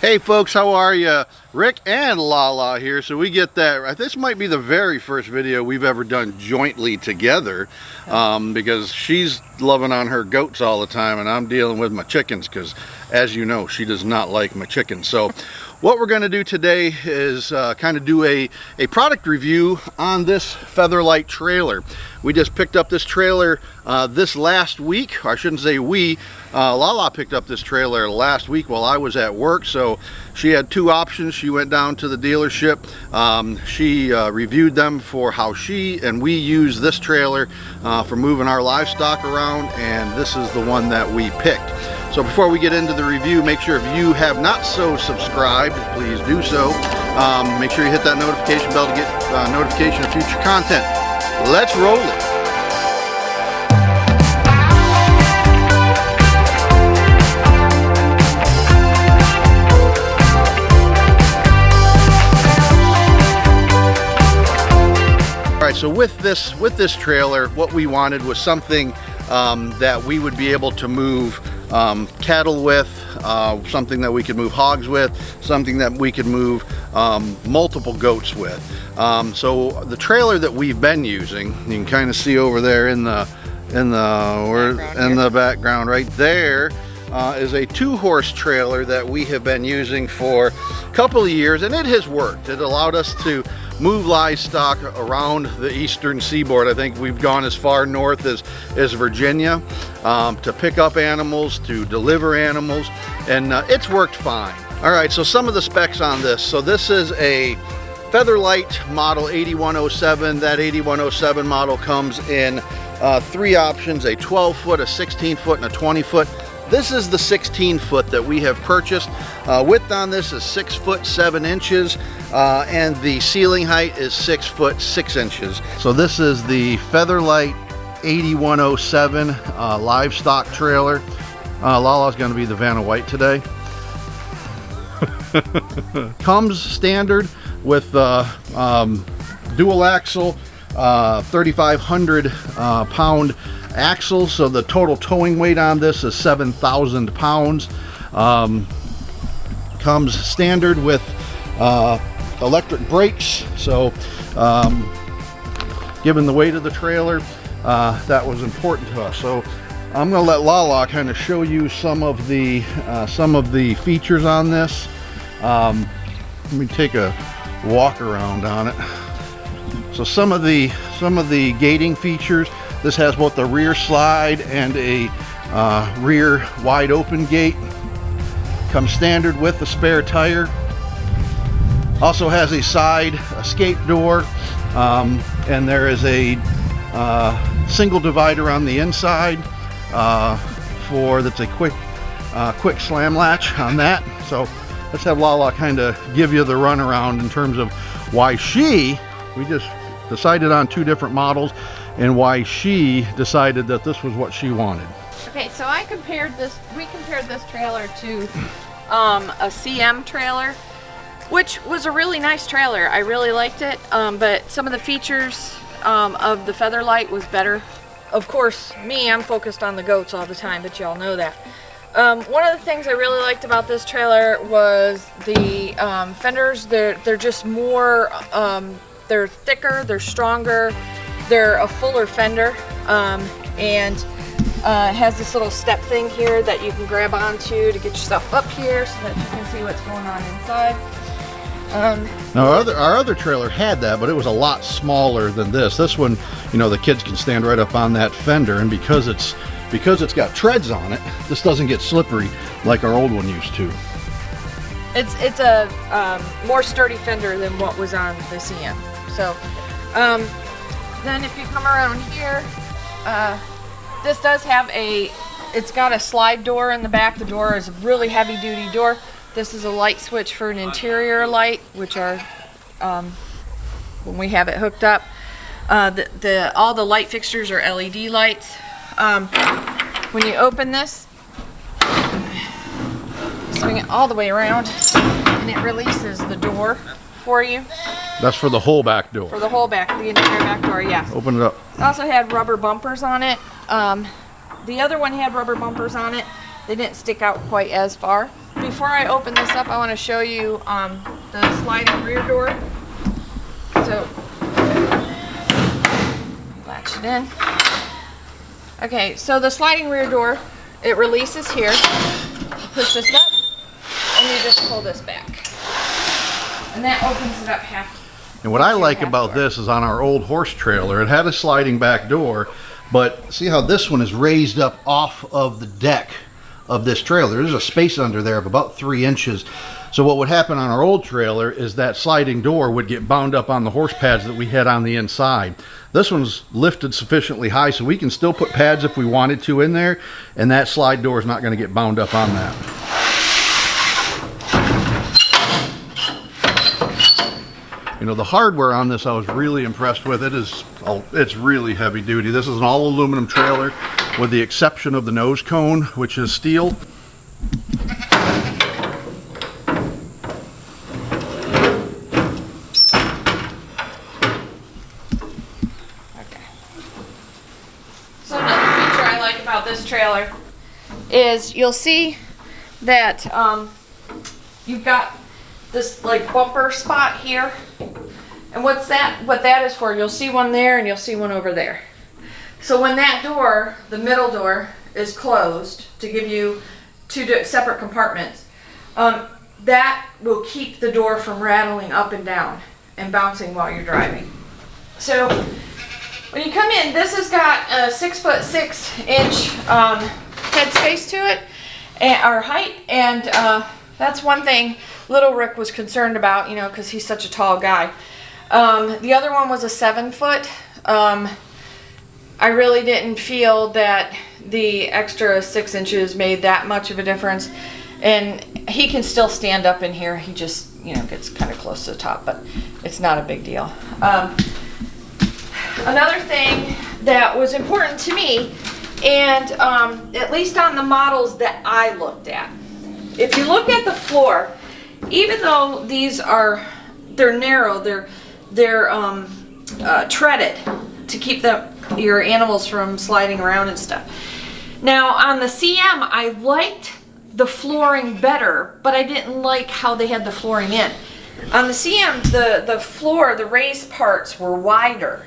Hey folks, how are you? Rick and LaLa here. So we get that. This might be the very first video we've ever done jointly together, because she's loving on her goats all the time and I'm dealing with my chickens because, as you know, she does not like my chickens. So what we're going to do today is kind of do a product review on this FEATHERLITE trailer. We just picked up this trailer this last week, or I shouldn't say we. LaLa picked up this trailer last week while I was at work, so she had two options. She went down to the dealership. She reviewed them for how she and we use this trailer for moving our livestock around, and this is the one that we picked. So before we get into the review, make sure if you have not so subscribed, please do so. Make sure you hit that notification bell to get notification of future content. Let's roll it. All right, so with this trailer, what we wanted was something that we would be able to move cattle with, something that we could move hogs with, something that we could move multiple goats with. So the trailer that we've been using, you can kind of see over there in the background right there, is a 2-horse trailer that we have been using for a couple of years, and it has worked. It allowed us to move livestock around the eastern seaboard. I think we've gone as far north as Virginia to pick up animals, to deliver animals, and it's worked fine. All right, so some of the specs on this. So this is a FEATHERLITE model 8107. That 8107 model comes in 3 options: a 12-foot, a 16-foot, and a 20-foot. This is the 16-foot that we have purchased. Width on this is 6 foot 7 inches, and the ceiling height is 6 foot 6 inches. So this is the FEATHERLITE 8107 livestock trailer. LaLa's going to be the Vanna White today. Comes standard with dual axle, 3,500 pound axle, so the total towing weight on this is 7,000 pounds. Comes standard with electric brakes, so given the weight of the trailer, that was important to us. So I'm going to let LaLa kind of show you some of the features on this. Let me take a walk around on it. So some of the gating features. This has both a rear slide and a rear wide open gate. Comes standard with a spare tire. Also has a side escape door, and there is a single divider on the inside that's a quick slam latch on that. So let's have LaLa kind of give you the runaround in terms of why we just decided on 2 different models, and why she decided that this was what she wanted. Okay, so we compared this trailer to a CM trailer, which was a really nice trailer. I really liked it, but some of the features of the FEATHERLITE was better. Of course, I'm focused on the goats all the time, but y'all know that. One of the things I really liked about this trailer was the fenders. They're just more, they're thicker, they're stronger, they're a fuller fender, and it has this little step thing here that you can grab onto to get yourself up here so that you can see what's going on inside. Now our other trailer had that, but it was a lot smaller than this. This one, the kids can stand right up on that fender, and because it's got treads on it, this doesn't get slippery like our old one used to. It's a more sturdy fender than what was on the CM. So then if you come around here, this does have it's got a slide door in the back. The door is a really heavy duty door. This is a light switch for an interior light, which are, when we have it hooked up, all the light fixtures are LED lights. When you open this, swing it all the way around, and it releases the door for you. That's for the whole back door. For the whole back, the entire back door, yes. Open it up. It also had rubber bumpers on it. The other one had rubber bumpers on it, they didn't stick out quite as far. Before I open this up, I want to show you the sliding rear door. So, latch it in. Okay, so the sliding rear door, it releases here. You push this up, and you just pull this back. And that opens it up half. And what I like about this is on our old horse trailer, it had a sliding back door, but see how this one is raised up off of the deck of this trailer. There's a space under there of about 3 inches. So what would happen on our old trailer is that sliding door would get bound up on the horse pads that we had on the inside. This one's lifted sufficiently high so we can still put pads if we wanted to in there, and that slide door is not going to get bound up on that. You know, the hardware on this I was really impressed with. It's really heavy duty. This is an all aluminum trailer with the exception of the nose cone, which is steel. Okay. So another feature I like about this trailer is you'll see that you've got this like bumper spot here. And what that is for, you'll see one there and you'll see one over there. So when that door, the middle door, is closed to give you 2 separate compartments, that will keep the door from rattling up and down and bouncing while you're driving. So when you come in, this has got a 6'6" head space to it, or height, and that's one thing little Rick was concerned about, you know, because he's such a tall guy. The other one was a 7 foot. I really didn't feel that the extra 6 inches made that much of a difference, and he can still stand up in here. He just, you know, gets kind of close to the top, but it's not a big deal. Another thing that was important to me, and at least on the models that I looked at, if you look at the floor, even though they're narrow, they're treaded to keep your animals from sliding around and stuff. Now on the CM, I liked the flooring better, but I didn't like how they had the flooring in. On the CM, the floor, the raised parts were wider,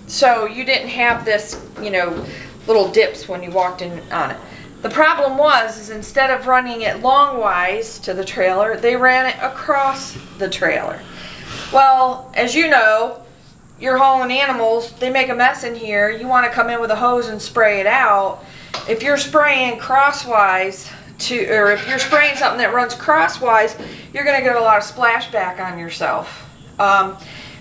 so you didn't have this, you know, little dips when you walked in on it. The problem is instead of running it longwise to the trailer, they ran it across the trailer. Well, as you know, you're hauling animals, they make a mess in here, you want to come in with a hose and spray it out. If you're spraying crosswise, or if you're spraying something that runs crosswise, you're going to get a lot of splashback on yourself.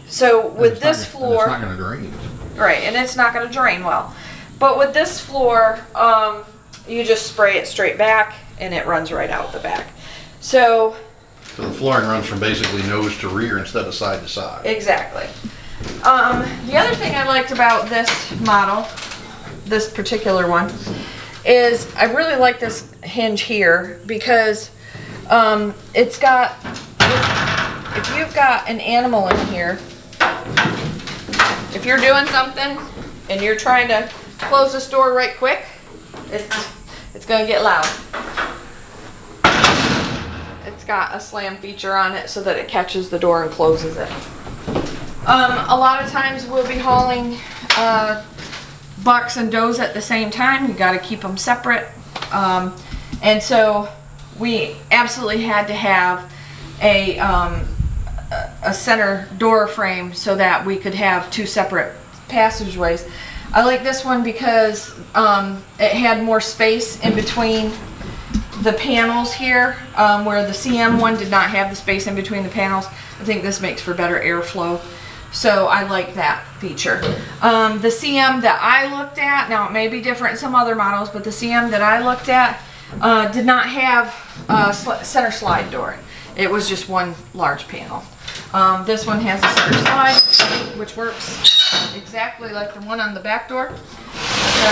So with this floor, it's not going to drain. Right, and it's not going to drain well. But with this floor, you just spray it straight back and it runs right out the back. So the flooring runs from basically nose to rear instead of side to side. Exactly. The other thing I liked about this model, this particular one, is I really like this hinge here because it's got, if you've got an animal in here, if you're doing something and you're trying to close this door right quick, it's going to get loud. It's got a slam feature on it so that it catches the door and closes it. A lot of times we'll be hauling bucks and does at the same time. You got to keep them separate, and so we absolutely had to have a center door frame so that we could have 2 separate passageways. I like this one because it had more space in between the panels here, where the CM one did not have the space in between the panels. I think this makes for better airflow. So I like that feature. The CM that I looked at, now it may be different in some other models, but the CM that I looked at did not have a center slide door. It was just one large panel. This one has a center slide, which works exactly like the one on the back door. So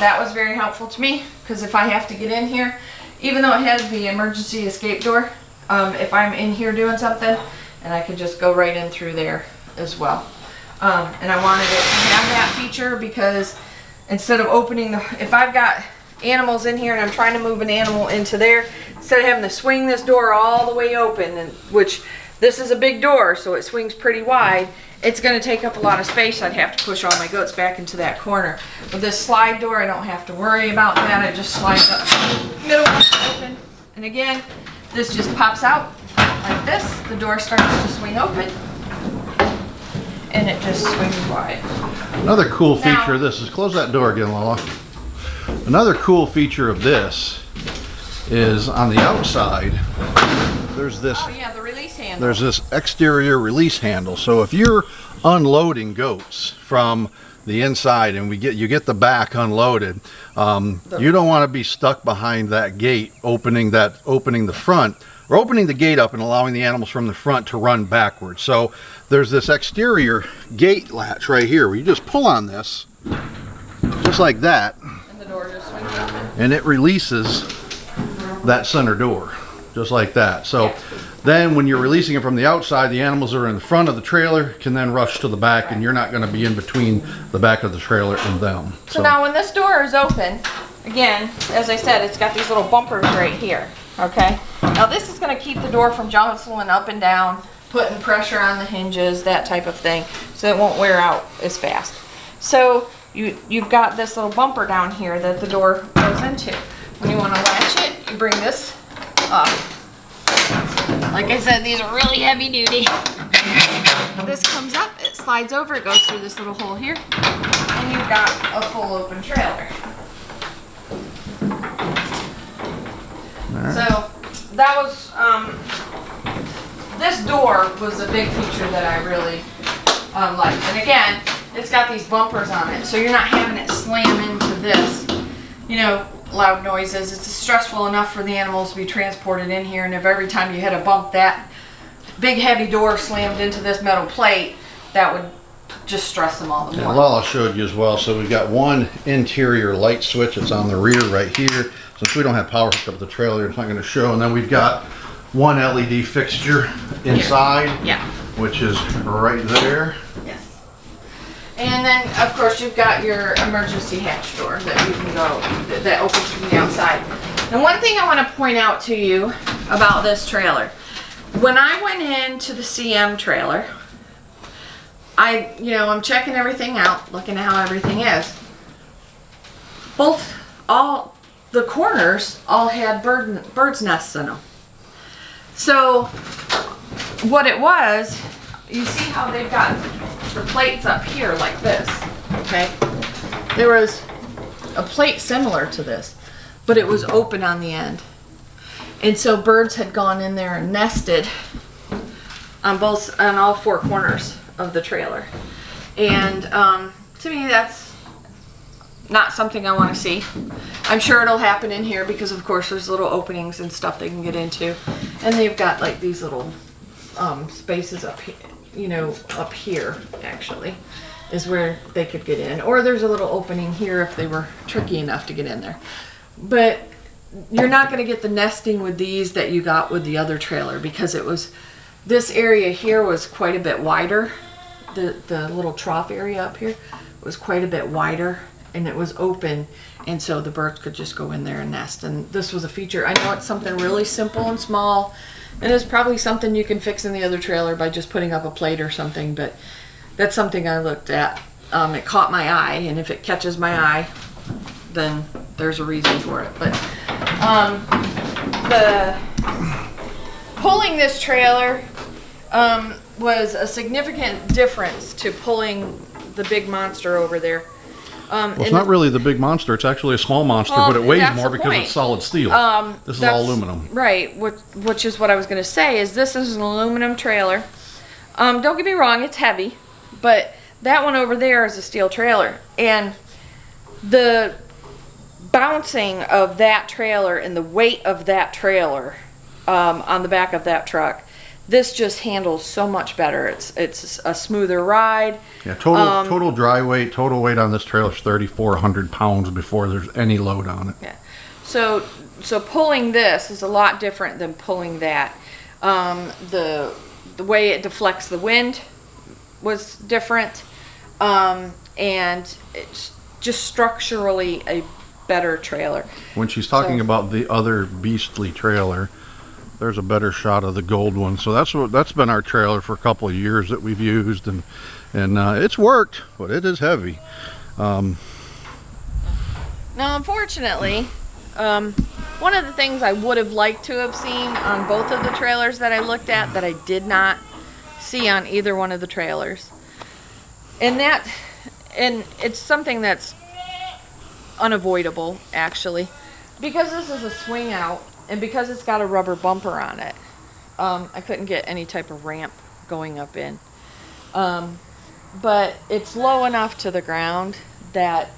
that was very helpful to me, because if I have to get in here, even though it has the emergency escape door, if I'm in here doing something, and I could just go right in through there as well. And I wanted it to have that feature because instead of opening if animals in here and I'm trying to move an animal into there, instead of having to swing this door all the way open, and which this is a big door, so it swings pretty wide, it's going to take up a lot of space. I'd have to push all my goats back into that corner. With this slide door, I don't have to worry about that. It just slides up, middle one's open, and again, this just pops out like this. The door starts to swing open, and it just swings wide. Another cool feature of this is, close that door again, LaLa. Another cool feature of this is on the outside, there's this. Oh yeah, the release handle. There's this exterior release handle. So if you're unloading goats from the inside and you get the back unloaded, you don't want to be stuck behind that gate opening the front, or opening the gate up and allowing the animals from the front to run backwards. So there's this exterior gate latch right here where you just pull on this just like that, and the door just swings open, and it releases that center door just like that. So then when you're releasing it from the outside, the animals that are in the front of the trailer can then rush to the back, and you're not going to be in between the back of the trailer and them. So now when this door is open, again, as I said, it's got these little bumpers right here, okay? Now this is going to keep the door from jostling up and down, putting pressure on the hinges, that type of thing, so it won't wear out as fast. So you've got this little bumper down here that the door goes into. When you want to latch it, you bring this up. Like I said, these are really heavy duty. This comes up, it slides over, it goes through this little hole here, and you've got a full open trailer. So that was, this door was a big feature that I really liked. And again, it's got these bumpers on it, so you're not having it slam into this, you know, loud noises. It's stressful enough for the animals to be transported in here, and if every time you hit a bump, that big heavy door slammed into this metal plate, that would just stress them all the more. LaLa showed you as well. So we've got one interior light switch. It's on the rear right here. Since we don't have power hooked up to the trailer, it's not going to show. And then we've got one LED fixture inside, which is right there. Yes. And then, of course, you've got your emergency hatch door that you can go, that opens from the outside. And one thing I want to point out to you about this trailer, when I went into the CM trailer, I'm checking everything out, looking at how everything is. All the corners all had birds' nests in them. So what it was, you see how they've got the plates up here like this, okay? There was a plate similar to this, but it was open on the end. And so birds had gone in there and nested on all four corners of the trailer. And to me, that's not something I want to see. I'm sure it'll happen in here because, of course, there's little openings and stuff they can get into. And they've got like these little spaces up here. Up here actually is where they could get in, or there's a little opening here if they were tricky enough to get in there. But you're not going to get the nesting with these that you got with the other trailer, because this area here was quite a bit wider. The little trough area up here was quite a bit wider, and it was open, and so the birds could just go in there and nest. And this was a feature. I know it's something really simple and small, and it's probably something you can fix in the other trailer by just putting up a plate or something, but that's something I looked at. It caught my eye, and if it catches my eye, then there's a reason for it. But pulling this trailer was a significant difference to pulling the big monster over there. Well, it's not really the big monster. It's actually a small monster, but it weighs more because it's solid steel. This is all aluminum. Right, which is what I was going to say, is this is an aluminum trailer. Don't get me wrong, it's heavy, but that one over there is a steel trailer. And the bouncing of that trailer and the weight of that trailer on the back of that truck, this just handles so much better. It's a smoother ride. Yeah, total dry weight, total weight on this trailer is 3,400 pounds before there's any load on it. Yeah. So pulling this is a lot different than pulling that. The way it deflects the wind was different, and it's just structurally a better trailer. When she's talking about the other beastly trailer, there's a better shot of the gold one. So that's been our trailer for a couple of years that we've used, and it's worked, but it is heavy. Now, unfortunately, one of the things I would have liked to have seen on both of the trailers that I looked at that I did not see on either one of the trailers, and it's something that's unavoidable, actually, because this is a swing out and because it's got a rubber bumper on it. I couldn't get any type of ramp going up in, but it's low enough to the ground that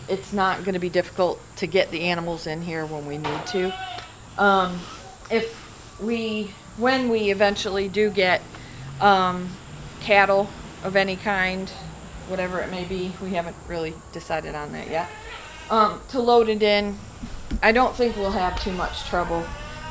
it's not going to be difficult to get the animals in here when we need to. When we eventually do get cattle of any kind, whatever it may be, we haven't really decided on that yet, to load it in, I don't think we'll have too much trouble,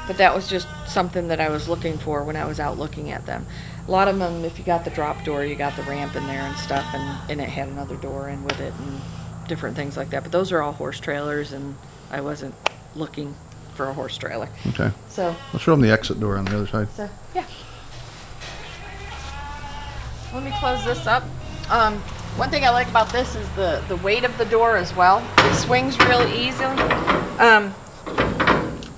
but that was just something that I was looking for when I was out looking at them. A lot of them, if you got the drop door, you got the ramp in there and stuff, and it had another door in with it and different things like that. But those are all horse trailers, and I wasn't looking for a horse trailer. Okay. So let's show them the exit door on the other side. So yeah. Let me close this up. One thing I like about this is the weight of the door as well. It swings really easily.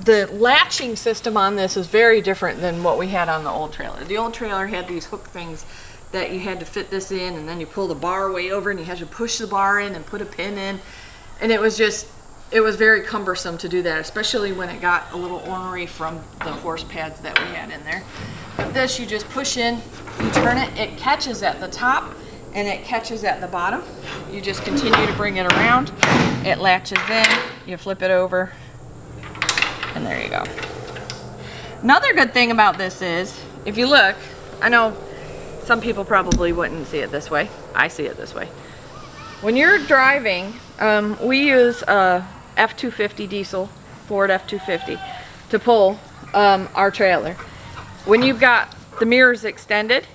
The latching system on this is very different than what we had on the old trailer. The old trailer had these hook things that you had to fit this in, and then you pull the bar way over and you had to push the bar in and put a pin in, and it was very cumbersome to do that, especially when it got a little ornery from the horse pads that we had in there. But this, you just push in, you turn it, it catches at the top and it catches at the bottom. You just continue to bring it around, it latches in, you flip it over, and there you go. Another good thing about this is, if you look, I know some people probably wouldn't see it this way. I see it this way. When you're driving, we use a F-250 diesel, Ford F-250, to pull our trailer. When you've got the mirrors extended,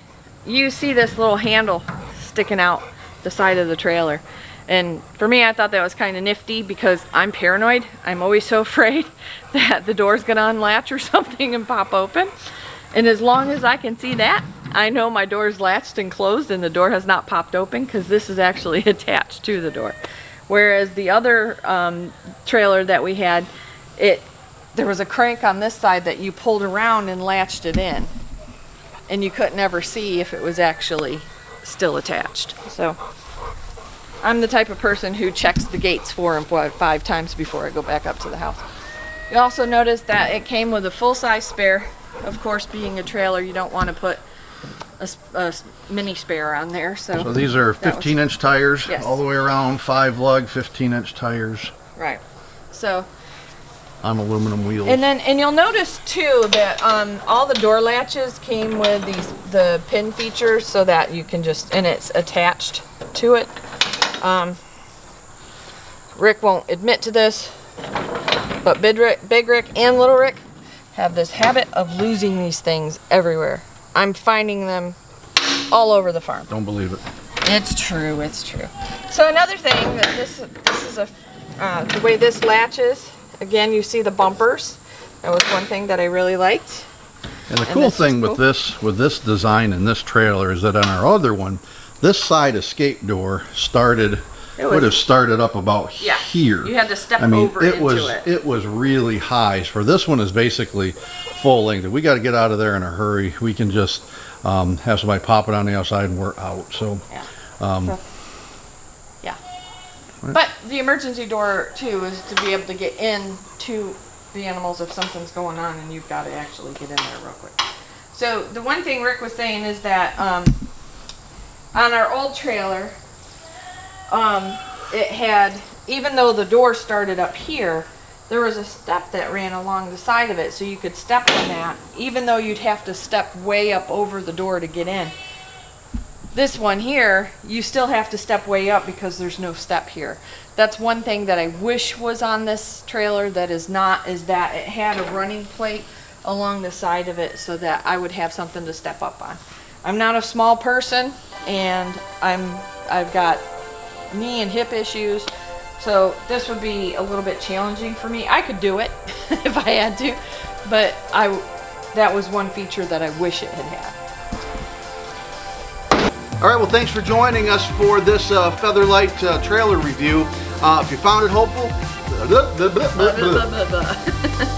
you see this little handle sticking out the side of the trailer. And for me, I thought that was kind of nifty because I'm paranoid. I'm always so afraid that the door's gonna unlatch or something and pop open. And as long as I can see that, I know my door's latched and closed and the door has not popped open, because this is actually attached to the door. Whereas the other trailer that we had, there was a crank on this side that you pulled around and latched it in, and you couldn't ever see if it was actually still attached. So I'm the type of person who checks the gates 4 and 5 times before I go back up to the house. You also notice that it came with a full-size spare. Of course, being a trailer, you don't want to put a mini spare on there. So these are 15-inch tires, yes, all the way around, 5-lug, 15-inch tires. Right. So on aluminum wheels. And you'll notice too that all the door latches came with the pin features, so that you can just, and it's attached to it. Rick won't admit to this, but Big Rick and Little Rick have this habit of losing these things everywhere. I'm finding them all over the farm. Don't believe it. It's true, it's true. So another thing that this is the way this latches. Again, you see the bumpers. That was one thing that I really liked. And the cool thing with this design and this trailer is that on our other one, this side escape door would have started up about here. You had to step over into it. It was really high. For this one is basically full length. If we got to get out of there in a hurry, we can just have somebody pop it on the outside and we're out. So, yeah. But the emergency door too is to be able to get in to the animals if something's going on and you've got to actually get in there real quick. So the one thing Rick was saying is that on our old trailer, it had, even though the door started up here, there was a step that ran along the side of it, so you could step on that, even though you'd have to step way up over the door to get in. This one here, you still have to step way up because there's no step here. That's one thing that I wish was on this trailer that is not, is that it had a running plate along the side of it so that I would have something to step up on. I'm not a small person, and I've got knee and hip issues, So this would be a little bit challenging for me. I could do it if I had to, but that was one feature that I wish it had had. All right, well, thanks for joining us for this FEATHERLITE trailer review. If you found it helpful, all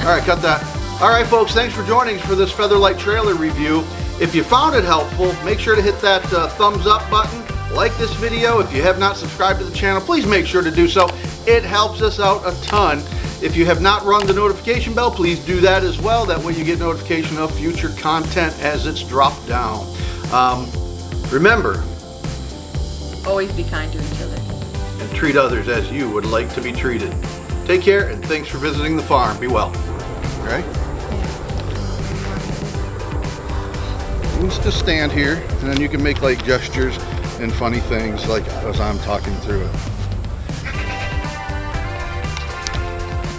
right, cut that. All right, folks, thanks for joining us for this FEATHERLITE trailer review. If you found it helpful, make sure to hit that thumbs up button. Like this video. If you have not subscribed to the channel, please make sure to do so. It helps us out a ton. If you have not rung the notification bell, please do that as well. That way you get notification of future content as it's dropped down. Remember, always be kind to each other. And treat others as you would like to be treated. Take care, and thanks for visiting the farm. Be well. All right? Let's just stand here, and then you can make like gestures and funny things like as I'm talking through it.